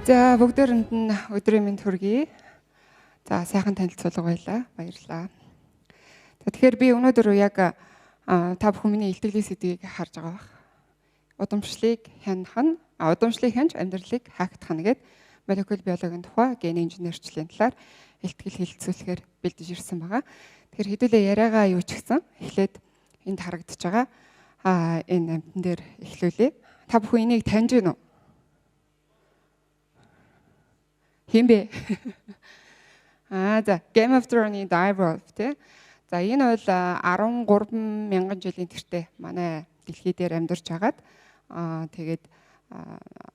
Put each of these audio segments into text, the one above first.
За бүгдээрэнд нь өдрийн мэнд хүргэе. За сайхан танилцуулга байлаа. Баярлалаа. Тэгэхээр би өнөөдөр яг та бүхэн миний илтгэлийн сэдвийг харж байгаа баг. Удамшлыг хянах нь, удамшлыг хянж амьдралыг хаагдах нь гэдэг молекул биологийн тухай генийн инженерчлэлийн талаар илтгэл хэлэлцүүлэхээр бэлдэж ирсэн байгаа. Тэгэхээр хэдүүлээ яриагаа юу ч гэсэн эхлээд энд харагдаж байгаа энэ амтан дээр эхлүүлье. Та бүхэн энийг таньж байна уу? Хин бэ? За Game of Thrones-ийн Direwolf тий. За энэ бол 13 мянган жилийн тэртээ манай дэлхий дээр амьдарч хагаад тэгээд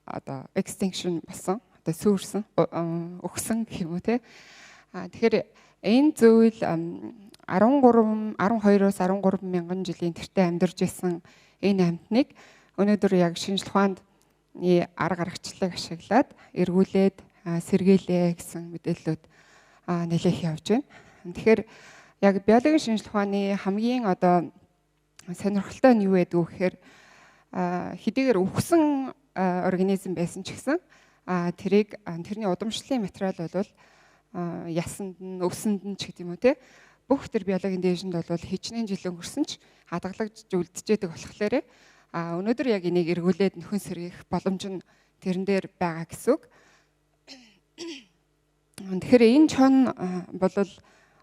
одоо extinction болсон, одоо сүрсэн, өгсөн гэх юм уу тий. Тэгэхээр энэ зүйл 12-оос 13 мянган жилийн тэртээ амьдарч исэн энэ амьтныг өнөөдөр яг шинжлэх ухааны арга аргачлалыг ашиглаад эргүүлээд сэргээлээ гэсэн мэдээллүүд нэлээх явж байна. Тэгэхээр яг биологийн шинжлэх ухааны хамгийн одоо сонирхолтой нь юу гэдэг вэ гэхээр хэдийгээр үхсэн организм байсан ч гэсэн тэрний удамшлын материал бол ясанд нь, өвсөнд нь ч гэдэг юм уу те бүх тэр биологийн дээшинд бол хичнээн жил өнгөрсөн ч хадгалагдж үлдчихэд болохоор өнөөдөр яг энийг эргүүлээд нөхөн сэргийх боломж нь тэрэн дээр байгаа гэсэн үг. Тэгэхээр энэ чон бол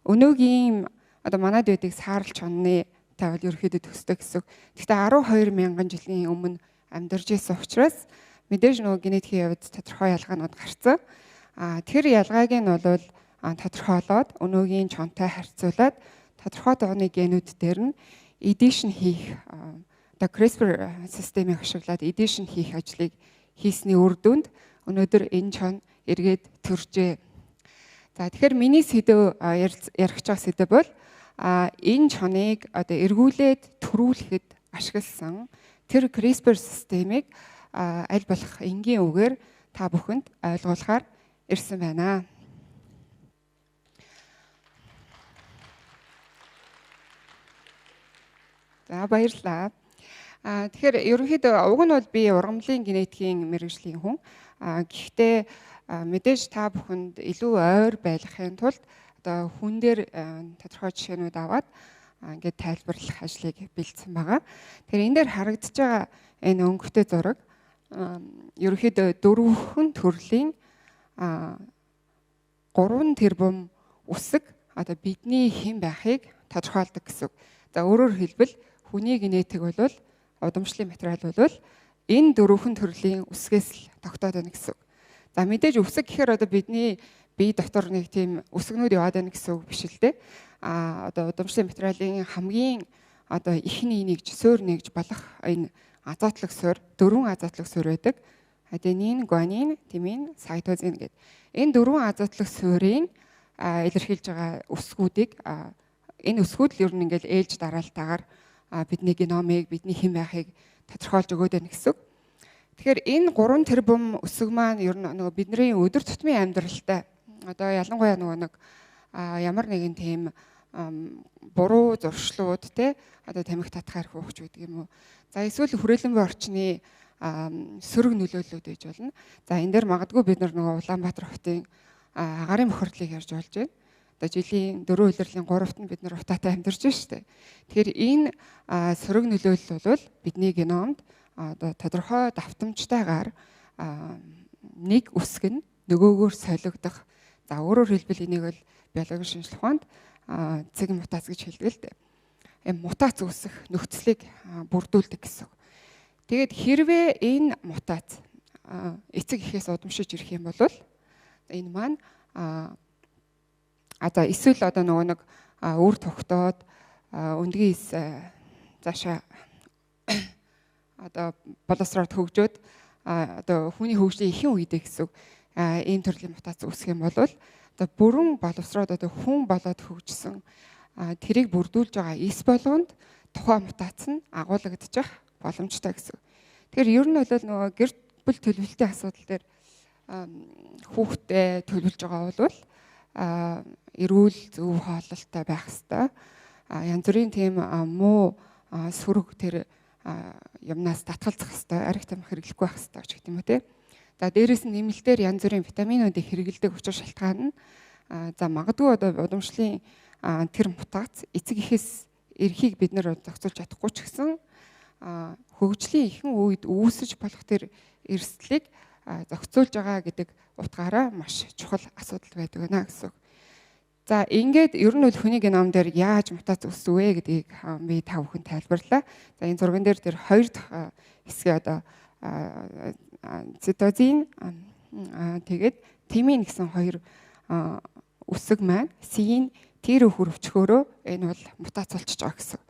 өнөөгийн одоо манайд байдаг саарл чонны тавал ерөөхдөө төстэй гэсэн. Гэхдээ 12 мянган жилийн өмнө амьдарч ирсэн учраас мэдээж нөгөө генетикийн явц тодорхой ялгаанууд гарцсан. Тэр ялгааг нь бол тодорхойлоод өнөөгийн чонтой харьцуулаад тодорхой тооны генүүд дээр нь эдишн хийх одоо CRISPR системийг ашиглаад эдишн хийх ажлыг хийсний үр дүнд өнөөдөр энэ чон эргээд төржээ. За тэгэхээр миний сэдв ярих гэж байгаа сэдв бол энэ чоныг одоо эргүүлээд төрүүлэхэд ашигласан тэр CRISPR системийг аль болох энгийн үгээр та бүхэнд ойлгуулахаар ирсэн байна. За баярлалаа. Тэгэхээр ерөнхийдөө уг нь бол би ургамлын генетикийн мэргэжлийн хүн. Гэхдээ мэдээж та бүхэнд илүү ойр байлгахын тулд одоо хүн дээр тодорхой жишээнүүд аваад ингээд тайлбарлах ажлыг бэлдсэн байгаа. Тэгэхээр энэ дээр харагдаж байгаа энэ өнгөтэй зураг ерөнхийдөө 4 төрлийн 3 тэрбум үсэг одоо бидний хэн байхыг тодорхойлдог гэсэн. За өөрөөр хэлбэл хүний генетик бол удамшлын материал бол энэ 4 төрлийн үсгээс л тогтоод байна гэсэн. За мэдээж үсэг гэхээр одоо бидний бие дотор нэг тийм үсгнүүд яваад байна гэсэн үг биш л дээ. Одоо удамшлын материалын хамгийн одоо ихний нэгж суурь нэгж болох энэ азотлог суурь 4 азотлог суурь байдаг. Аденин, гуанин, тимин, сайтозин гэдэг. Энэ 4 азотлог суурийн илэрхийлж байгаа үсгүүдийг энэ үсгүүд л ер нь ингээл ээлж дараалтаагаар бидний геномыг, бидний хэн байхыг тодорхойлж өгөөд байна гэсэн. Тэгэхээр энэ 3 тэрбум үсэг маань ер нь нөгөө бидний өдөр тутмын амьдралтай одоо ялангуяа нөгөө ямар нэгэн тийм буруу зуршлууд те одоо тамхи татахаар хөөгч гэдэг юм уу. За эсвэл хүрээлэн буй орчны сөрөг нөлөөллүүд гэж болно. За энэ дээр магадгүй бид нөгөө Улаанбаатар хотын агаарын бохирдлыг ярьж болж байна. Одоо жилийн 4 улирлын 3-т нь бид нар утаатай амьдарч байна шүү дээ. Тэгэхээр энэ сөрөг нөлөөлөл бол бидний геномд одоо тодорхой давтамжтайгаар нэг үсэг нь нөгөөгөөр солигдох. За өөрөөр хэлбэл энийг бол биологийн шинжлэх ухаанд цэг мутац гэж хэлдэг л дээ. Мутац үүсэх нөхцөлийг бүрдүүлдэг гэсэн. Тэгээд хэрвээ энэ мутац эцэг эхээс удамшиж ирэх юм бол энэ маань эсвэл одоо нөгөө нэг үр тогтоод өндгийн ис цаашаа одоо боловсроод хөгжөөд одоо хүний хөгжлийн ихэнх үедээ гэсэн энэ төрлийн мутац үүсэх юм бол одоо бүрэн боловсроод одоо хүн болоод хөгжсөн тэрийг бүрдүүлж байгаа эс болгонд тухайн мутац нь агуулгадчих боломжтой гэсэн. Тэгэхээр ер нь бол нөгөө гэр бүл төлөвлөлтийн асуудал дээр хүүхдээ төлөвлөж байгаа бол эрүүл зөв хооллолтой байх хэрэгтэй. Янз бүрийн тийм муу сүрэг тэр юмнаас татгалзах хэрэгтэй, ариг тамхи хэрэглэхгүй байх хэрэгтэй ч гэдэг юм уу те. За дээрээс нь нэмэлтээр янз бүрийн витаминуудыг хэрэглэдэг учир шалтгаан нь за магадгүй одоо удамшлын тэр мутац эцэг эхээс эрхийг бид нэр зохицуулж чадахгүй ч гэсэн хөгжлийн ихэнх үед үүсэж болох тэр эрсдлийг зохицуулж байгаа гэдэг утгаараа маш чухал асуудал байдаг байна гэсэн. За ингээд ер нь бол хүний геном дээр яаж мутац үүсв вэ гэдгийг би та бүхэн тайлбарлаа. За энэ зурган дээр тэр хоёр дахь хэсгээ одоо цитозин тэгээд тимин гэсэн хоёр үсэг маань син тэр хөрөвчгөөрөө энэ бол мутац болчихж байгаа гэсэн.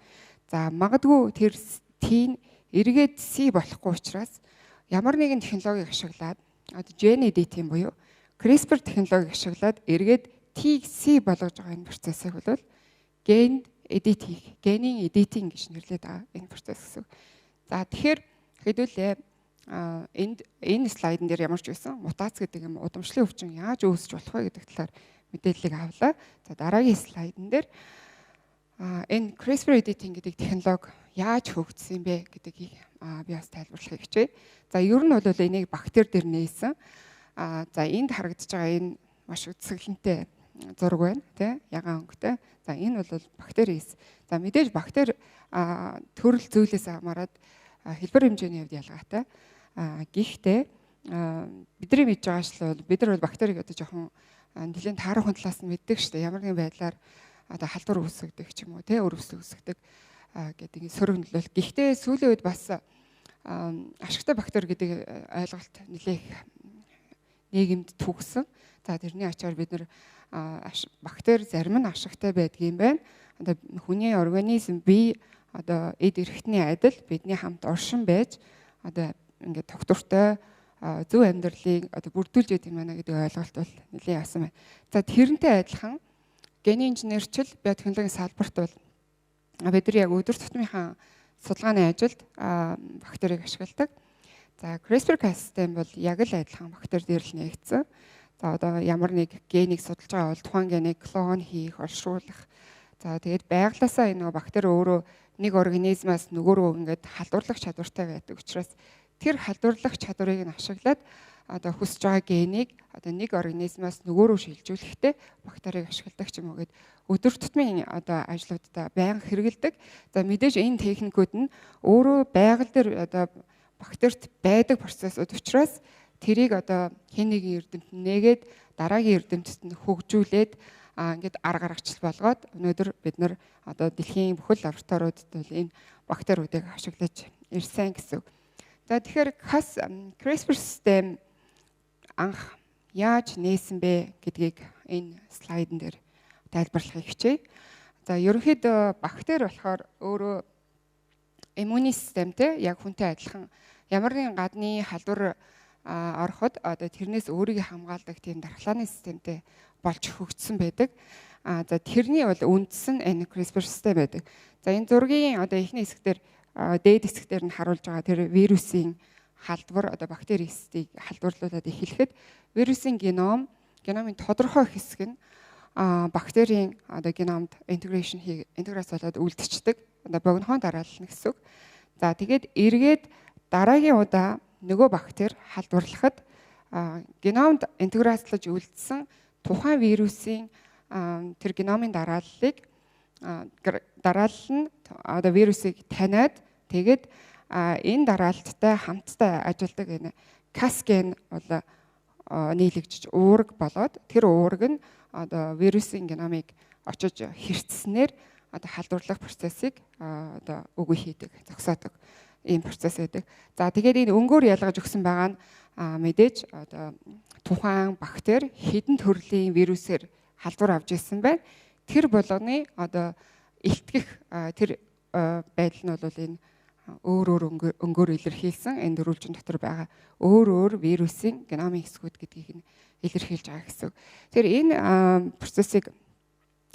За магадгүй тэр тин эргээд си болохгүй учраас ямар нэгэн технологиг ашиглаад одоо gen editing буюу CRISPR технологиг ашиглаад эргээд T-г C болгож байгаа энэ процессыг бол gen editing, генийн editing гэж нэрлэдэг байгаа энэ процесс гэсэн. За тэгэхээр хэдүүлээ энэ слайдн дээр ямар ч байсан мутац гэдэг юм удамшлын өвчин яаж үүсэж болох вэ гэдэг талаар мэдээллийг авлаа. За дараагийн слайдн дээр энэ CRISPR editing гэдэг технологи яаж хөгжсөн бэ гэдгийг би бас тайлбарлахыг хичээе. За ер нь бол энийг бактери дээр нээсэн. За энд харагдаж байгаа энэ маш үсгэлэнтэй зураг байна, тий? Ягаан өнгөтэй. За энэ бол бактерис. За мэдээж бактери төрөл зүйлээс хамаарат хэлбэр хэмжээний хувьд ялгаатай. Гэхдээ бидний мэдж байгаачлал бид нар бол бактерийг одоо жоохон нэлийн таарах талаас нь мэддэг шүү дээ. Ямар нэгэн байдлаар одоо халдвар үүсгдэг ч юм уу, тий? Өрөвсөл үүсгдэг гэдэг сөрөг нөлөөл. Гэхдээ сүүлийн үед бас ашигтай бактери гэдэг ойлголт нэлээх нийгэмд түгсэн. За тэрний ачаар бид нар бактери зарим нь ашигтай байдгийм байна. Одоо хүний организм бие одоо эд эрхтний адил бидний хамт оршин байж одоо ингээд тогтвортой зөв амьдралыг одоо бүрдүүлж яадаг юм байна гэдэг ойлголт бол нэлээд яасан байна. За тэрнтэй адилхан генийн инженерчил биотехнологийн салбарт бол бид нар яг өдөр тутмынхаа судалгааны ажилд бактерийг ашигладаг. За CRISPR-Cas9 бол яг л адилхан бактери дээр л нээгдсэн. За одоо ямар нэг генийг судалж байгаа бол тухайн генийг клон хийх, оршуулах. За тэгээд байглаасаа энэ бактери өөрөө нэг организмаас нөгөө рүү ингээд халдварлах чадвартай байдаг учраас тэр халдварлах чадварыг нь ашиглаад одоо хүсэж байгаа генийг одоо нэг организмаас нөгөө рүү шилжүүлэхдээ бактерийг ашигладаг ч юм уу гэд өдөр тутмын одоо ажлуудаа байнга хэрэгэлдэг. За мэдээж энэ техникүүд нь өөрөө байгаль дээр одоо бактерит байдаг процессууд учраас тэрийг одоо хэн нэгэн эрдэмтэд нээгээд дараагийн эрдэмтэд нь хөгжүүлээд ингээд арга гаргачлал болгоод өнөөдөр бид нар одоо дэлхийн бүхэл лабораториудад бол энэ бактериудыг ашиглаж ирсэн гэсэн. За тэгэхээр CRISPR систем анх яаж нээсэн бэ гэдгийг энэ слайдн дээр тайлбарлахыг хичээе. За ерөнхийдөө бактери болохоор өөрөө иммуни системтэй яг хүнтэй адилхан ямар нэгэн гадны халдвар ороход одоо тэрнээс өөрийгөө хамгаалдаг тийм дархлааны системтэй болж хөгжсөн байдаг. За тэрний бол үндсэн энэ CRISPR систем байдаг. За энэ зургийн одоо эхний хэсгээр дээд хэсгээр нь харуулж байгаа тэр вирусын халдвар одоо бактеристийг халдварлуулад эхлэхэд вирусын геномын тодорхой хэсэг нь бактерийн одоо геномд интеграц болоод үлдчихдэг. Одоо богинохон дараална гэсэн үг. За тэгээд эргээд дараагийн удаа нөгөө бактери халдварлахад геномд интеграцлаж үлдсэн тухайн вирусын тэр геномын дарааллыг дараалал нь одоо вирусыг таниад тэгээд энэ дараалттай хамтдаа ажилладаг энэ Cas9 бол нийлэгдэж уураг болоод тэр уураг нь одоо вирусын геномыг очиж хэрцснээр одоо халдварлах процессыг одоо үгүй хийдэг, зогсоодог ийм процесс байдаг. За тэгээд энэ өнгөөр ялгаж өгсөн байгаа нь мэдээж одоо тухайн бактери хэдэн төрлийн вирусээр халдвар авч ирсэн байна. Тэр болгоны одоо илтгэх тэр байдал нь бол энэ өөр өнгөөр илэрхийлсэн энэ дөрвөлжин дотор байгаа өөр вирусын геномын хэсгүүд гэдгийг нь илэрхийлж байгаа гэсэн. Тэр энэ процессыг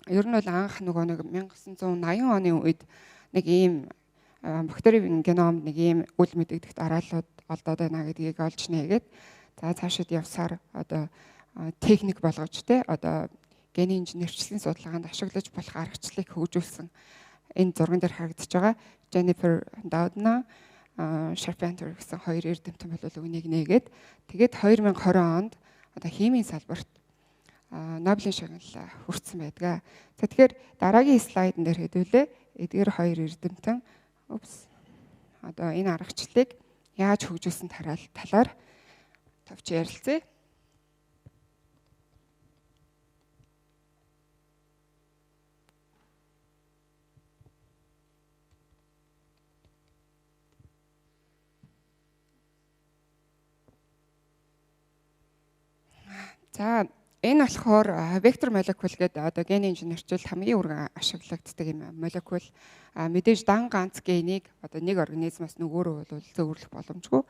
ер нь бол анх нэг 1980 оны үед нэг ийм бактерийн геномд нэг ийм үл мэдэгдэх дарааллууд олдоод байна гэдгийг олж нээгээд за цаашид явсаар одоо техник болгож те одоо генийн инженерчлийн судалгаанд ашиглаж болох аргачлалыг хөгжүүлсэн энэ зурган дээр харагдаж байгаа Jennifer Doudna Charpentier гэсэн хоёр эрдэмтэн бол үнийг нээгээд тэгээд 2020 онд одоо химийн салбарт Нобелийн шагнал хүртсэн байдаг. За тэгэхээр дараагийн слайдн дээр хэдүүлээ эдгээр хоёр эрдэмтэн одоо энэ аргачлалыг яаж хөгжүүлсэн талаар товч ярилцъя. За энэ болохоор вектор молекул гэдэг одоо гений инженерчил хамгийн өргөн ашиглагддаг юм молекул. Мэдээж дан ганц генийг одоо нэг организмаас нөгөөрөө бол зөөвөрлөх боломжгүй.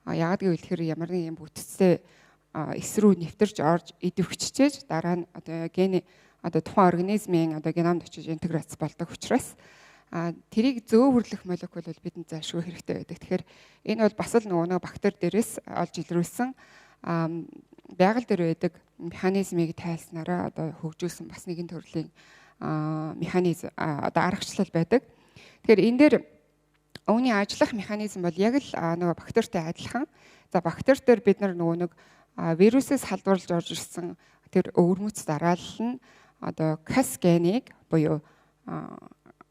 Яагаад гэвэл ямар нэгэн бүтцтэй эсрүү нэвтэрч орж идэвхжиж дараа нь одоо гений одоо тухайн организмын одоо геномд очиж интеграц болдог учраас тэрийг зөөвөрлөх молекул бол бидэнд зайлшгүй хэрэгтэй байдаг. Тэгэхээр энэ бол бас л нөгөө бактери дээрээс олж илрүүлсэн байгаль дээр байдаг механизмыг тайлснараа одоо хөгжүүлсэн бас нэгэн төрлийн механизм одоо аргачлал байдаг. Тэгэхээр энэ дээр өвний ажиллах механизм бол яг л нөгөө бактеритай адилхан. За бактери дээр бид нөгөө вирусээс халдварлаж орж ирсэн тэр өвөрмөц дараалал нь одоо Cas генийг буюу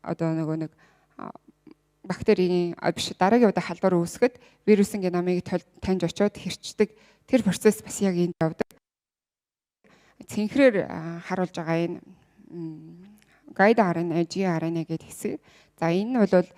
одоо нэг бактерийн биш дараагийн удаа халдвар үүсгэхэд вирусын геномыг таньж очиод хэрчдэг тэр процесс бас яг энд явдаг. Цэнхрээр харуулж байгаа энэ guide RNA, gRNA гэдэг хэсэг. За энэ нь бол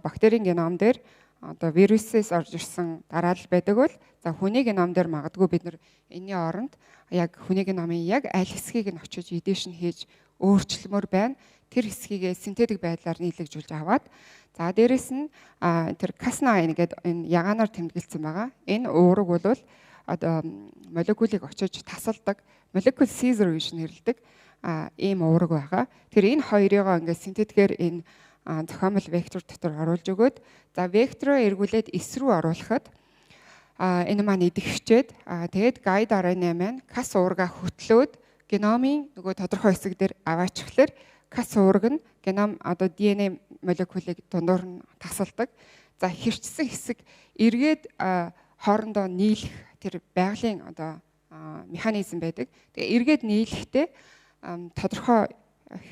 бактерийн геном дээр одоо вирусээс орж ирсэн дараалал байдаг бол за хүний геном дээр магадгүй бид нар энэний оронд яг хүний геномын яг аль хэсгийг нь очиж эдишн хийж өөрчлөмөр байна. Тэр хэсгийг синтетик байдлаар нийлэгжүүлж аваад за дээрэс нь тэр Cas9 гэдэг энэ ягаанаар тэмдэглэсэн байгаа. Энэ уураг бол одоо молекулыг очиж тасалдаг molecule scissor гэж нэрлэдэг ийм уураг байгаа. Тэр энэ хоёрыг ингээд синтетикээр энэ зохиомл вектор дотор оруулж өгөөд за вектороо эргүүлээд эс рүү оруулахад энэ маань идэвхжээд тэгээд guide RNA маань Cas уургаа хөтлөөд геномын нөгөө тодорхой хэсэг дээр аваачихлаар Cas уураг нь геном одоо DNA молекулыг дундуур нь тасалдаг. За хэрчсэн хэсэг эргээд хоорондоо нийлэх тэр байгалийн одоо механизм байдаг. Тэгээ эргээд нийлэхдээ тодорхой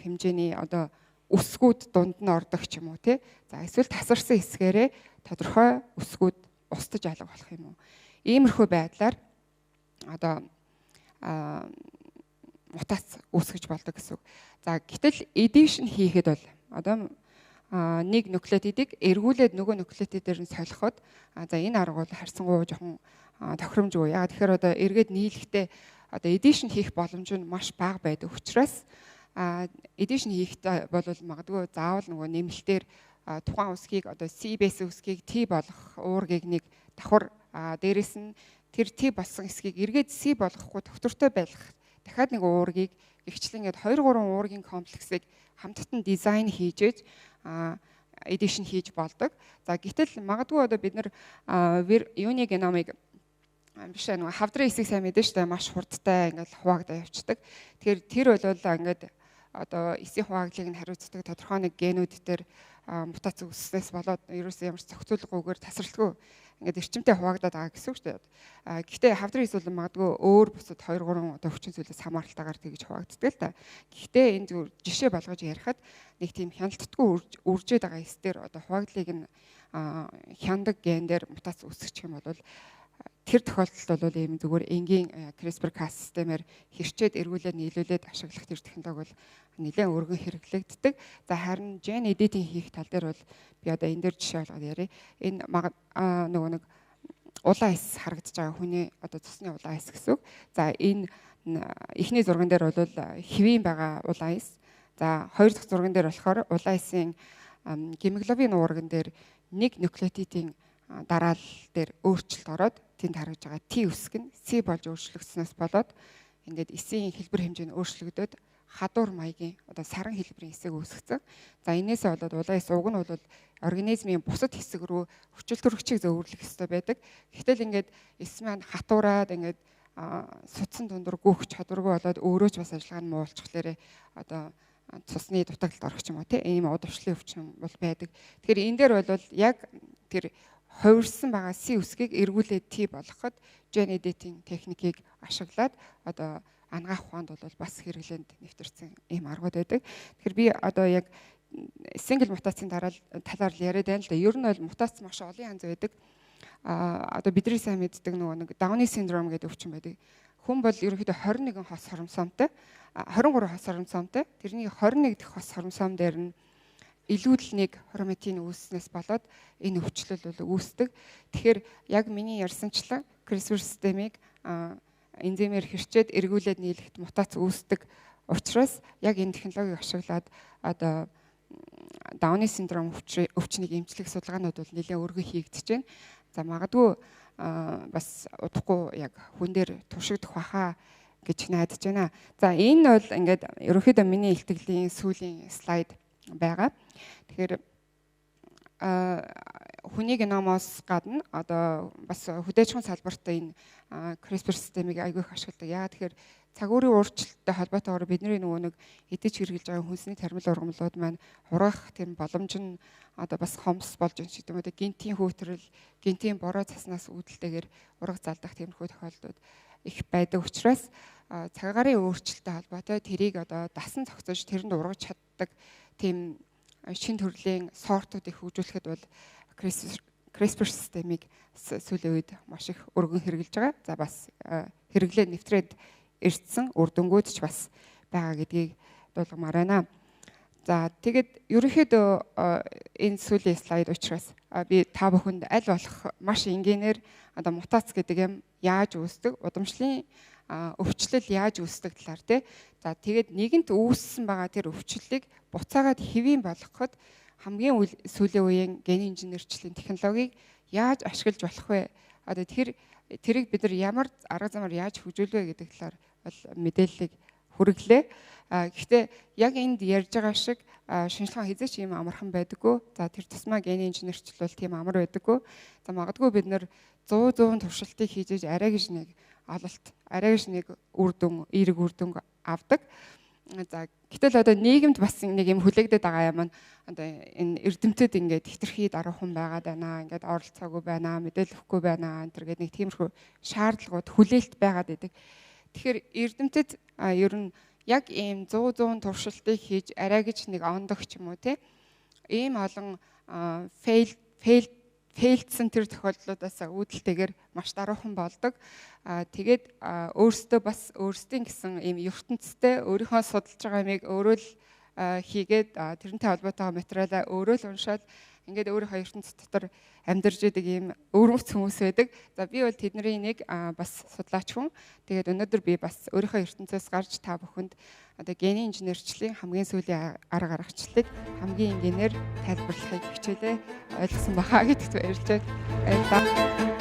хэмжээний одоо үсгүүд дунд нь ордог ч юм уу тий. За эсвэл тасарсан хэсгээрээ тодорхой үсгүүд устж алга болох юм уу. Иймэрхүү байдлаар одоо мутац үүсгэж болдог гэсэн үг. За гэтэл эдишн хийхэд бол одоо нэг нуклеотидыг эргүүлээд нөгөө нуклеотидээр нь солиход за энэ арга бол харьцангуй жоохон тохиромжгүй. Яагаад тэгэхээр одоо эргээд нийлэхдээ одоо эдишн хийх боломж нь маш бага байдаг учраас эдишн хийхдээ бол магадгүй заавал нөгөө нэмэлтээр тухайн үсгийг одоо C бэс үсгийг T болгох уургийг нэг давхар дээрэс нь тэр T болсон хэсгийг эргээд C болгохгүй доктортой байлгах дахиад нэг уургийг гихчлэн ингээд 2 3 уургийн комплексыг хамтд нь дизайн хийжээж эдишн хийж болдог. За гэтэл магадгүй одоо бид нар юуны геномыг биш нэг хавдрын хэсэг сайн мэдэн штэ маш хурдтай ингээд хуваагдаа явцдаг. Тэгэхээр тэр бол ингээд одоо эсийн хуваагдлыг нь хариуцдаг тодорхой нэг генүүд дээр мутац үүснээс болоод ерөөсөө ямар ч зохицуулгүйгээр тасралтгүй ингээд эрчимтэй хуваагдаад байгаа гэсэн үг шүү дээ. Гэхдээ хавдрын хэсэг бол магадгүй өөр бусад 2 3 одоо хүчин зүйлээс хамааралтайгаар тэгж хуваагддаг л та. Гэхдээ энэ зүгээр жишээ болгож ярихад нэг тийм хяналтдаггүй үржээд байгаа хэс дээр одоо хуваагдлыг нь хяндаг ген дээр мутац үүсгэх юм бол тэр тохиолдолд бол ийм зүгээр энгийн CRISPR-Cas системээр хэрчээд эргүүлээд нийлүүлээд ашиглах тэр технологи бол нэлээд өргөн хэрэглэгддэг. За харин gene editing хийх тал дээр бол би одоо энэ дээр жишээ олгоод яриа. Энэ нөгөө нэг улаан хэс харагдаж байгаа хүний одоо цусны улаан хэс гэсэн үг. За энэ эхний зурган дээр бол хэвийн байгаа улаан хэс. За хоёр дахь зурган дээр болохоор улаан хэсийн гемоглобин уурган дээр нэг нуклеотидын дараал дээр өөрчлөлт ороод тэнд харагдж байгаа T үсэг нь C болж өөрчлөгдснөөс болоод ингээд эсийн хэлбэр хэмжээ нь өөрчлөгдөд хадуур маягийн одоо саран хэлбэрийн эсэг үүсгэсэн. За энээсээ болоод улаан эс уг нь бол организмын бусад хэсэг рүү хүчил төрөгчийг зөөвөрлөх ёстой байдаг. Гэтэл ингээд эс маань хатуураад ингээд судсан дундуур гүөх чадваргүй болоод өөрөө ч бас ажиллагаа нь муулчихлаарэ одоо цусны дутагдлалд орох ч юм уу тийм ийм удавшлын өвчин бол байдаг. Тэгэхээр энэ дээр бол яг тэр хувирсан байгаа C үсгийг эргүүлээд T болгоход gene editing техникийг ашиглаад одоо ангаах ухаанд бол бас хэрэглээнд нэвтэрсэн ийм аргууд байдаг. Тэгэхээр би одоо яг single мутацийн талаар яриад байна л да. Ер нь бол мутац маш олон янз байдаг. Одоо бидний сайн мэддэг нэг Downy syndrome гэдэг өвчин байдаг. Хүн бол ерөнхийдөө 21 хос хоромсоомтой, 23 хос хоромсоомтой. Тэрний 21 дахь хос хоромсоом дээр нь илүүдэлнийг хроматин үүснээс болоод энэ өвчлөл бол үүсдэг. Тэгэхээр яг миний ярьсанчлан CRISPR системийг энзимээр хэрчээд эргүүлээд нийлэхэд мутац үүсдэг учраас яг энэ технологиг ашиглаад одоо Downy syndrome өвчнийг эмчлэх судалгаанууд бол нэлээд өргөн хийгдэж байна. За магадгүй бас удахгүй яг хүн дээр туршигдах баха гэж найдаж байна. За энэ бол ингээд ерөнхийдөө миний илтгэлийн сүүлийн слайд байгаа. Тэгэхээр хүний геномоос гадна одоо бас хүдээчгэн салбарт энэ CRISPR системийг айгүй их ашигладаг. Яагаад тэгэхээр цаг үеийн өөрчлөлттэй холбоотойгоор бидний нөгөө нэг идэж хэрглэж байгаа хүнсний тармил ургамлууд маань хурах тийм боломж нь одоо бас хомс болж байна шиг юм уу. Гинтийн хөөтрөл, гинтийн бороо цаснаас үүдэлтэйгээр ураг залдах тиймэрхүү тохиолдлууд их байдаг учраас цагаарын өөрчлөлттэй холбоотой тэрийг одоо дасан зохицож тэрэнд ургаж чаддаг тийм шин төрлийн сортууд их хөгжүүлэхэд бол CRISPR системийг сүүлийн үед маш их өргөн хэрэгжилж байгаа. За бас хэрэглээ нэвтрээд ирсэн үр дүнгууд ч бас байгаа гэдгийг дуулгамаар байна. За тэгэд ерөнхийдөө энэ сүүлийн слайд учраас би та бүхэнд аль болох маш энгийнээр одоо мутац гэдэг юм яаж үүсдэг, удамшлын өвчлөл яаж үүсдэг талаар тий. За тэгээд нэгэнт үүссэн байгаа тэр өвчлөлийг буцаагаад хэвийн болгоход хамгийн сүүлийн үеийн генийн инженерчлэлийн технологиг яаж ашиглаж болох вэ? Одоо тэрийг бид нар ямар арга замаар яаж хөгжүүлвэ гэдэг талаар бол мэдээллийг хүргэлээ. Гэхдээ яг энд ярьж байгаа шиг шинжилгээ хязгаарч ийм амархан байдаггүй. За тэр тусмаа генийн инженерчл бол тийм амар байдаггүй. За магадгүй бид нар 100 туршилтыг хийж арай гэж нэг ололт, арай гэж нэг эерэг үр дүн авдаг. За гэтэл одоо нийгэмд бас нэг юм хүлээгдээд байгаа юм. Одоо энэ эрдэмтэд ингээд хитрхий даруухан байгаад байна. Ингээд оролцоогүй байна, мэдээлэл өгөхгүй байна. Энтэр гэдэг нэг тиймэрхүү шаардлагууд хүлээлт байгаад байдаг. Тэгэхээр эрдэмтэд ер нь яг ийм 100 туршилтыг хийж арай гэж нэг ондогч юм уу те. Ийм олон фейлдсэн тэр тохиолдлуудаас үүдэлтэйгээр маш даруухан болдог. Тэгээд өөрсдөө бас өөрсдийн гэсэн ийм ертөнцтэй өөрийнхөө судалж байгаа юмыг өөрөө л хийгээд тэрнтэй холбоотойгоо материалаа өөрөө л уншаад ингээд өөрийнхөө ертөнц дотор амьдарж идэг ийм өвөрмөц хүмүүс байдаг. За би бол тэдний нэг бас судлаач хүн. Тэгээд өнөөдөр би бас өөрийнхөө ертөнцөөс гарч та бүхэнд одоо генийн инженерчлийн хамгийн сүүлийн арга аргачлалыг хамгийн энгийнээр тайлбарлахыг хичээлээ ойлгосон бахаа гэдэгт баярлалаа.